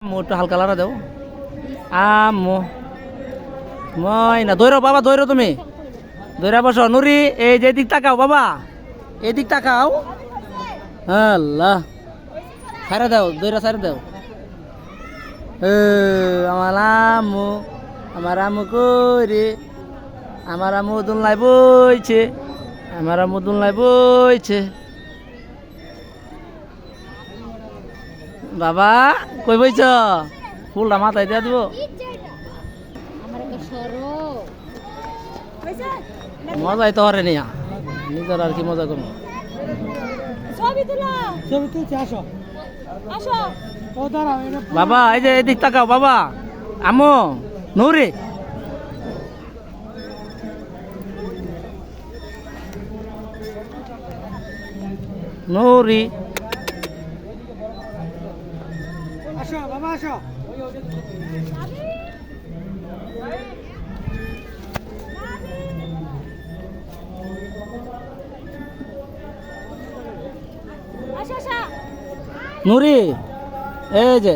একটু হালকা লাড়া দাও আম্মু মই না দৌড়ো বাবা দৌড়ো তুমি দৌড়া বসো নুরি এই যে দিক তাকাও বাবা এদিক তাকাও আল্লাহ ছাড়া দাও দৌড়া ছাড়া দাও আমার আম্মু কইরে আমার আম্মু দুলনায় বইছে আমার আম্মু দুলনায় বইছে বাবা কই বইছ ফুলটা মাথায় দিয়া দিব মজাই তো হরে নিয়া নিজের আর কি মজা করবো বাবা এই যে এদিক তাকাও বাবা আমো নুরি নুরি আসো বাবা আসো নুরি এই যে